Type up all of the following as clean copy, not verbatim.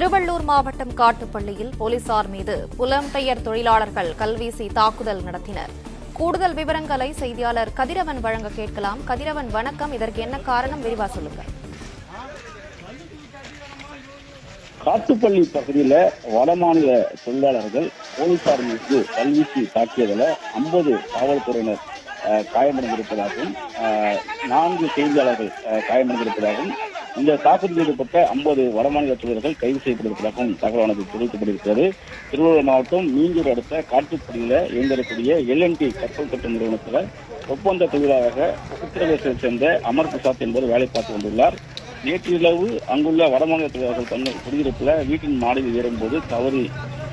திருவள்ளூர் மாவட்டம் காட்டுப்பள்ளியில் போலீசார் மீது புலம்பெயர் தொழிலாளர்கள் கல்வீசி தாக்குதல் நடத்தினர். கூடுதல் விவரங்களை செய்தியாளர் கதிரவன் வழங்க கேட்கலாம். கதிரவன், வணக்கம். இதற்கு என்ன காரணம், விரிவா சொல்லுங்க. காட்டுப்பள்ளி பகுதியில வடமாநில தொழிலாளர்கள் போலீசார் மீது கல்வீசி தாக்கியதில் 50 காவல்துறையினர் காயமடைந்திருப்பதாகவும் 4 செய்தியாளர்கள் காயமடைந்திருப்பதாகவும் இந்த தாக்குதலில் ஈடுபட்ட 50 வடமாநில தொழிலாளர்கள் கைது செய்யப்பட்டிருப்பதாகவும் தகவலானது தெரிவிக்கப்பட்டிருக்கிறது. திருவள்ளூர் மாவட்டம் மீஞ்சூர் அடுத்த காட்டுப்பள்ளியில இயங்கக்கூடிய LNT கப்பல் கட்டும் நிறுவனத்தில் ஒப்பந்த தொழிலாளராக உத்தரப்பிரதேசத்தை சேர்ந்த அமர் பிரசாத் என்பவர் வேலை பார்த்து வந்துள்ளார். நேற்று இரவு அங்குள்ள வடமாநில தொழிலாளர்கள் குடியிருப்புல வீட்டின் மாடியில் ஏறும்போது தவறி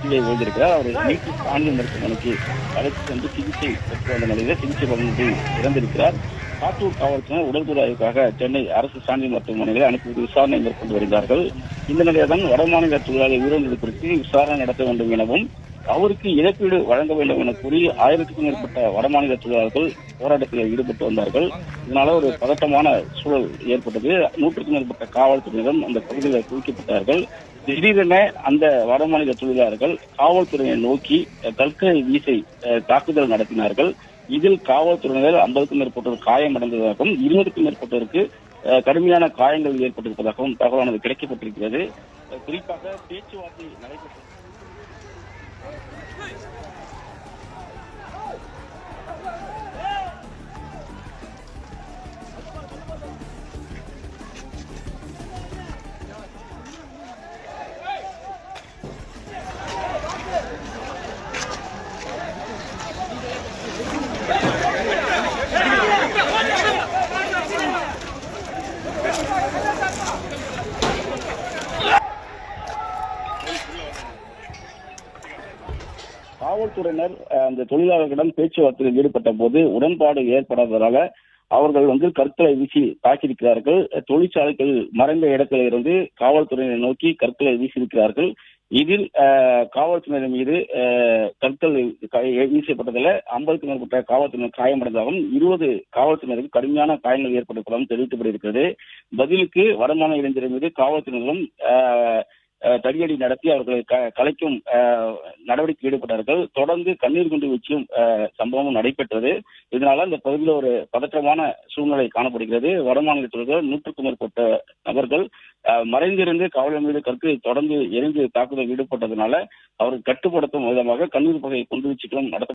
கீழே விழுந்திருக்கிறார். அவர் வீட்டு ஸ்டான்லி மருத்துவமனைக்கு அழைத்து சென்று சிகிச்சை பெற்று வந்த நிலையில் சிகிச்சை பலனின்றி இறந்திருக்கிறார். காட்டூர் காவல்துறையினர் உடல்குறு ஆய்வுக்காக சென்னை அரசு ஸ்டான்லி மருத்துவமனைகளை அனுப்பி விசாரணை மேற்கொண்டு வருகிறார்கள். இந்த நிலையில்தான் வடமாநில தொழிலாளி உயிரிழந்தது குறித்து விசாரணை நடத்த வேண்டும் எனவும் அவருக்கு இழப்பீடு வழங்க வேண்டும் என கூறி 1000க்கும் மேற்பட்ட வடமாநில தொழிலாளர்கள் போராட்டத்தில் ஈடுபட்டு வந்தார்கள். இதனால ஒரு பதட்டமான சூழல் ஏற்பட்டது. 100க்கும் மேற்பட்ட காவல்துறையினரும் அந்த பகுதியில் குவிக்கப்பட்டார்கள். திடீரென அந்த வடமாநில தொழிலாளர்கள் காவல்துறையை நோக்கி கற்களை வீசி தாக்குதல் நடத்தினார்கள். இதில் காவல்துறையினர் 50க்கும் மேற்பட்டோர் காயமடைந்ததாகவும் 200க்கும் மேற்பட்டோருக்கு கடுமையான காயங்கள் ஏற்பட்டிருப்பதாகவும் தகவலானது கிடைக்கப்பட்டிருக்கிறது. குறிப்பாக பேச்சுவார்த்தை நடைபெற்றது. காவல்துறையினர் அந்த தொழிலாளர்களிடம் பேச்சுவார்த்தையில் ஈடுபட்ட போது உடன்பாடு ஏற்படாததால அவர்கள் கற்களை வீசி தாக்கியிருக்கிறார்கள். தொழிற்சாலைகள் மறைந்த இடத்தில் இருந்து காவல்துறையினர் நோக்கி கற்களை வீசியிருக்கிறார்கள். இதில் காவல்துறையினர் மீது கற்கள் வீசப்பட்டதில் 50க்கும் மேற்பட்ட காவல்துறையினர் காயமடைந்ததாகவும் 20 காவல்துறையினருக்கு கடுமையான காயங்கள் ஏற்பட்டிருப்பதாகவும் தெரிவிக்கப்பட்டிருக்கிறது. பதிலுக்கு வடமாநில இளைஞர்கள் மீது காவல்துறையினரும் தடியடி நடத்தி அவர்களை கலைக்கும் நடவடிக்கை ஈடுபட்டார்கள். தொடர்ந்து கண்ணீர் குண்டு வீச்சும் சம்பவமும் நடைபெற்றது. இதனால இந்த பகுதியில் ஒரு பதற்றமான சூழ்நிலை காணப்படுகிறது. வடமாநில தொழிலாளர்கள் 100க்கும் மேற்பட்ட நபர்கள் மறைந்திருந்து காவலர் மீது கற்களை தொடர்ந்து எரிந்து தாக்குதல் ஈடுபட்டதனால அவர்கள் கட்டுப்படுத்தும் விதமாக கண்ணீர் புகை குண்டு வீச்சுகளும் நடத்த